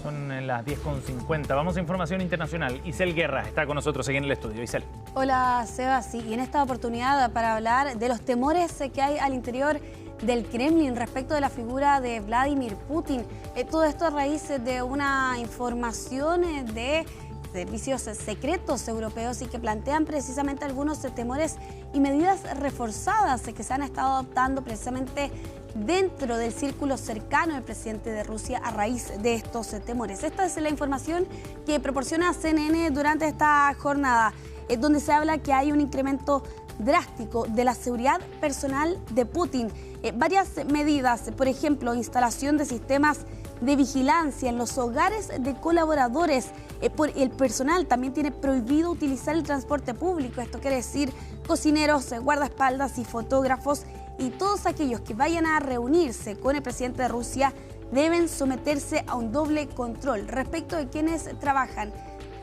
Son las 10:50. Vamos a información internacional. Isel Guerra está con nosotros aquí en el estudio. Isel. Hola, Seba. Sí, y en esta oportunidad para hablar de los temores que hay al interior del Kremlin respecto de la figura de Vladimir Putin. Todo esto a raíz de una información de servicios secretos europeos y que plantean precisamente algunos temores y medidas reforzadas que se han estado adoptando precisamente dentro del círculo cercano del presidente de Rusia a raíz de estos temores. Esta es la información que proporciona CNN durante esta jornada, donde se habla que hay un incremento drástico de la seguridad personal de Putin. Varias medidas, por ejemplo, instalación de sistemas de vigilancia en los hogares de colaboradores. El personal también tiene prohibido utilizar el transporte público. Esto quiere decir cocineros, guardaespaldas y fotógrafos, y todos aquellos que vayan a reunirse con el presidente de Rusia deben someterse a un doble control. Respecto de quienes trabajan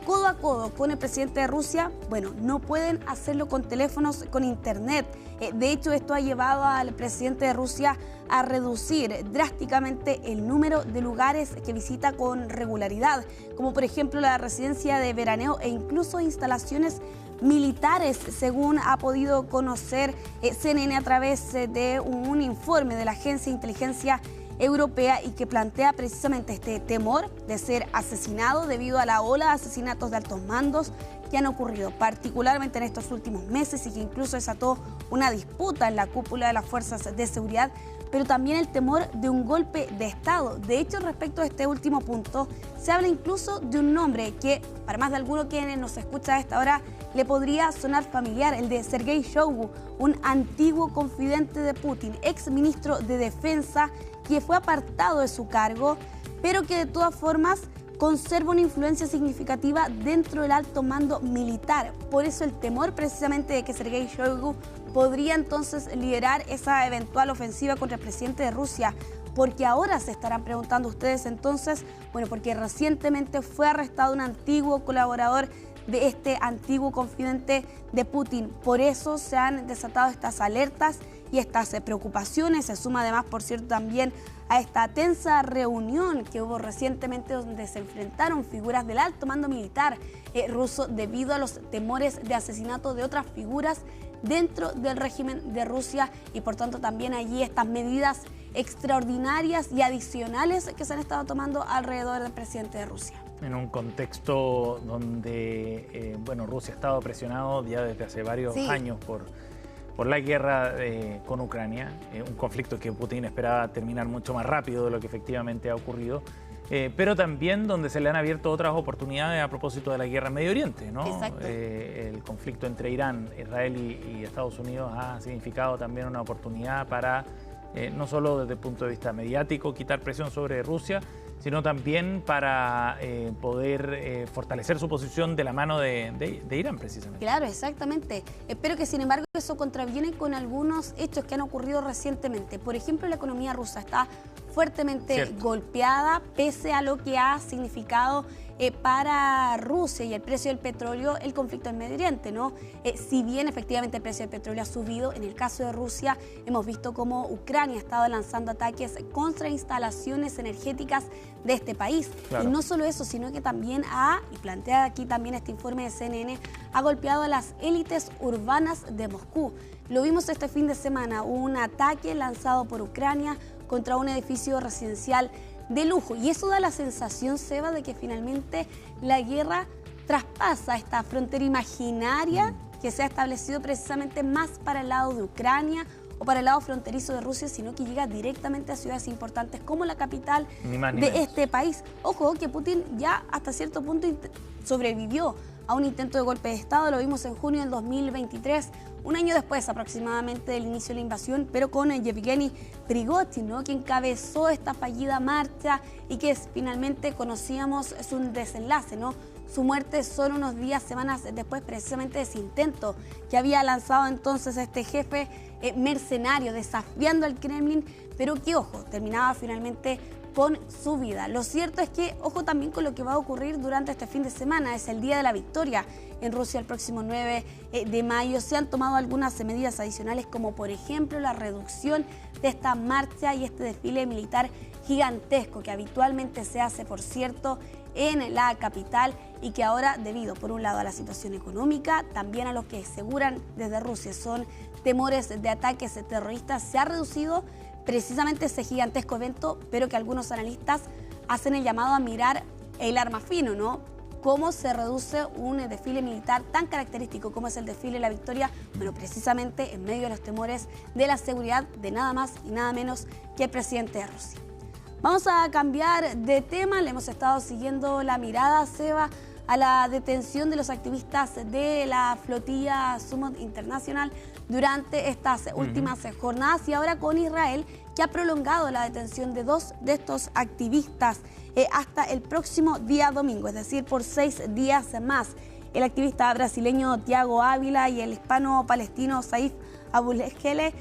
codo a codo con el presidente de Rusia, bueno, no pueden hacerlo con teléfonos, con internet. De hecho, esto ha llevado al presidente de Rusia a reducir drásticamente el número de lugares que visita con regularidad, como por ejemplo la residencia de veraneo e incluso instalaciones militares, según ha podido conocer CNN a través de un informe de la Agencia de Inteligencia Europea, y que plantea precisamente este temor de ser asesinado debido a la ola de asesinatos de altos mandos que han ocurrido particularmente en estos últimos meses y que incluso desató una disputa en la cúpula de las fuerzas de seguridad, pero también el temor de un golpe de Estado. De hecho, respecto a este último punto, se habla incluso de un nombre que, para más de alguno que nos escucha a esta hora, le podría sonar familiar, el de Sergei Shoigu, un antiguo confidente de Putin, ex ministro de Defensa, que fue apartado de su cargo, pero que de todas formas conserva una influencia significativa dentro del alto mando militar. Por eso el temor precisamente de que Sergei Shoigu podría entonces liderar esa eventual ofensiva contra el presidente de Rusia. Porque ahora se estarán preguntando ustedes entonces, bueno, porque recientemente fue arrestado un antiguo colaborador de este antiguo confidente de Putin. Por eso se han desatado estas alertas y estas preocupaciones. Se suma además, por cierto, también a esta tensa reunión que hubo recientemente donde se enfrentaron figuras del alto mando militar ruso debido a los temores de asesinato de otras figuras dentro del régimen de Rusia, y por tanto también allí estas medidas extraordinarias y adicionales que se han estado tomando alrededor del presidente de Rusia. En un contexto donde Rusia ha estado presionado ya desde hace varios años por la guerra con Ucrania, un conflicto que Putin esperaba terminar mucho más rápido de lo que efectivamente ha ocurrido, pero también donde se le han abierto otras oportunidades a propósito de la guerra en Medio Oriente, ¿no? El conflicto entre Irán, Israel y Estados Unidos ha significado también una oportunidad para, no solo desde el punto de vista mediático, quitar presión sobre Rusia, sino también para poder fortalecer su posición de la mano de Irán, precisamente. Claro, exactamente. Pero que sin embargo eso contraviene con algunos hechos que han ocurrido recientemente. Por ejemplo, la economía rusa está fuertemente golpeada, pese a lo que ha significado para Rusia y el precio del petróleo el conflicto en Medio Oriente, ¿no? Si bien efectivamente el precio del petróleo ha subido, en el caso de Rusia hemos visto cómo Ucrania ha estado lanzando ataques contra instalaciones energéticas de este país. Claro. Y no solo eso, sino que también y plantea aquí también este informe de CNN, ha golpeado a las élites urbanas de Moscú. Lo vimos este fin de semana, un ataque lanzado por Ucrania contra un edificio residencial de lujo. Y eso da la sensación, Seba, de que finalmente la guerra traspasa esta frontera imaginaria que se ha establecido precisamente más para el lado de Ucrania o para el lado fronterizo de Rusia, sino que llega directamente a ciudades importantes como la capital de este país. Ojo, que Putin ya hasta cierto punto sobrevivió a un intento de golpe de Estado. Lo vimos en junio del 2023, un año después aproximadamente del inicio de la invasión, pero con Yevgeny Prigozhin, ¿no?, que encabezó esta fallida marcha y que finalmente conocíamos su desenlace, ¿no? Su muerte solo unos días, semanas después precisamente de ese intento que había lanzado entonces este jefe mercenario desafiando al Kremlin, pero que, ojo, terminaba finalmente con su vida. Lo cierto es que, ojo también con lo que va a ocurrir durante este fin de semana, es el Día de la Victoria en Rusia el próximo 9 de mayo. Se han tomado algunas medidas adicionales, como por ejemplo la reducción de esta marcha y este desfile militar gigantesco que habitualmente se hace, por cierto, en la capital y que ahora, debido por un lado a la situación económica, también a lo que aseguran desde Rusia son temores de ataques terroristas, se ha reducido precisamente ese gigantesco evento, pero que algunos analistas hacen el llamado a mirar el arma fino, ¿no? Cómo se reduce un desfile militar tan característico como es el desfile de la Victoria, bueno, precisamente en medio de los temores de la seguridad de nada más y nada menos que el presidente de Rusia. Vamos a cambiar de tema, le hemos estado siguiendo la mirada, Seba, a la detención de los activistas de la flotilla Summit International durante estas últimas jornadas y ahora con Israel, que ha prolongado la detención de 2 de estos activistas hasta el próximo día domingo, es decir, por 6 días más. El activista brasileño Tiago Ávila y el hispano-palestino Saif Abulesquele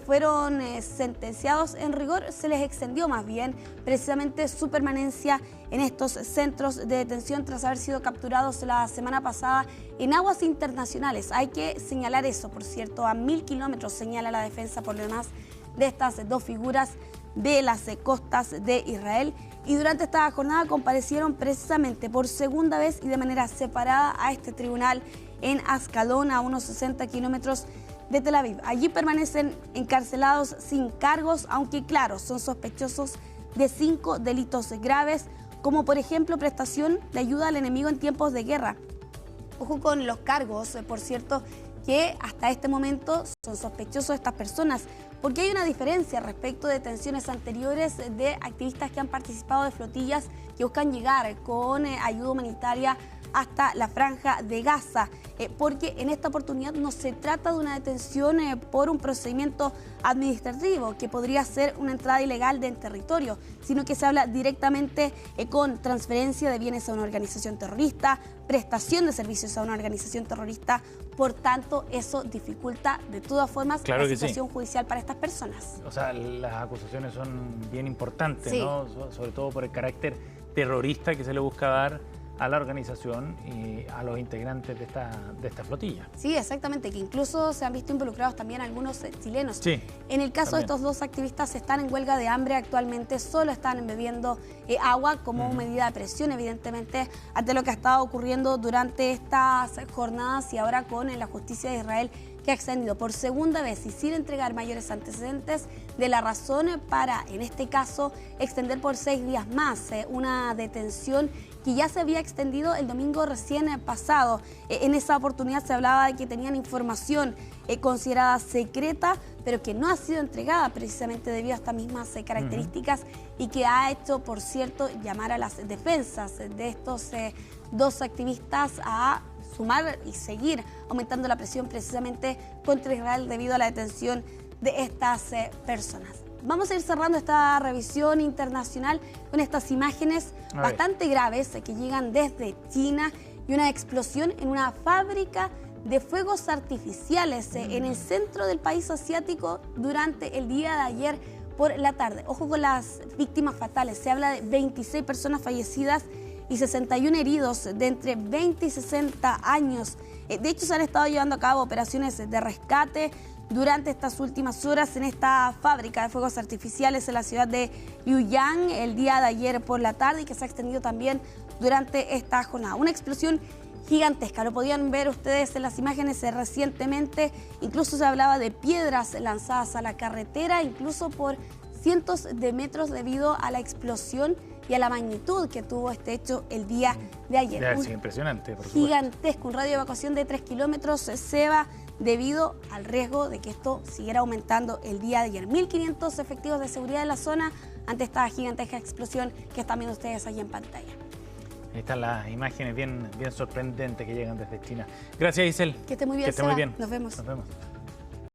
fueron sentenciados en rigor, se les extendió más bien precisamente su permanencia en estos centros de detención tras haber sido capturados la semana pasada en aguas internacionales. Hay que señalar eso, por cierto, a 1000 kilómetros señala la defensa por lo demás de estas dos figuras de las costas de Israel. Y durante esta jornada comparecieron precisamente por segunda vez y de manera separada a este tribunal en Ascalón, a unos 60 kilómetros de Tel Aviv. Allí permanecen encarcelados sin cargos, aunque claro, son sospechosos de 5 delitos graves, como por ejemplo prestación de ayuda al enemigo en tiempos de guerra. Ojo con los cargos, por cierto, que hasta este momento son sospechosos estas personas, porque hay una diferencia respecto de detenciones anteriores de activistas que han participado de flotillas que buscan llegar con ayuda humanitaria hasta la Franja de Gaza, porque en esta oportunidad no se trata de una detención por un procedimiento administrativo, que podría ser una entrada ilegal en territorio, sino que se habla directamente con transferencia de bienes a una organización terrorista, prestación de servicios a una organización terrorista. Por tanto, eso dificulta de todas formas la situación judicial para estas personas. O sea, las acusaciones son bien importantes, sí, ¿no? Sobre todo por el carácter terrorista que se le busca dar a la organización y a los integrantes de esta flotilla. Sí, exactamente, que incluso se han visto involucrados también algunos chilenos. Sí, en el caso también de estos dos activistas están en huelga de hambre actualmente, solo están bebiendo agua como medida de presión, evidentemente, ante lo que ha estado ocurriendo durante estas jornadas y ahora con la justicia de Israel, que ha extendido por segunda vez y sin entregar mayores antecedentes de la razón para, en este caso, extender por 6 días más una detención que ya se había extendido el domingo recién pasado. En esa oportunidad se hablaba de que tenían información considerada secreta, pero que no ha sido entregada precisamente debido a estas mismas características y que ha hecho, por cierto, llamar a las defensas de estos dos activistas a sumar y seguir aumentando la presión precisamente contra Israel debido a la detención de estas personas. Vamos a ir cerrando esta revisión internacional con estas imágenes bastante graves que llegan desde China y una explosión en una fábrica de fuegos artificiales en el centro del país asiático durante el día de ayer por la tarde. Ojo con las víctimas fatales, se habla de 26 personas fallecidas y 61 heridos de entre 20 y 60 años. De hecho, se han estado llevando a cabo operaciones de rescate durante estas últimas horas en esta fábrica de fuegos artificiales en la ciudad de Liuyang el día de ayer por la tarde y que se ha extendido también durante esta jornada. Una explosión gigantesca, lo podían ver ustedes en las imágenes recientemente, incluso se hablaba de piedras lanzadas a la carretera, incluso por cientos de metros debido a la explosión y a la magnitud que tuvo este hecho el día de ayer. Es impresionante, por supuesto. Gigantesco, un radio de evacuación de 3 kilómetros, Seba, debido al riesgo de que esto siguiera aumentando el día de ayer. 1.500 efectivos de seguridad en la zona ante esta gigantesca explosión que están viendo ustedes ahí en pantalla. Ahí están las imágenes bien sorprendentes que llegan desde China. Gracias, Isel. Que esté muy bien, que esté muy bien. Nos vemos. Nos vemos.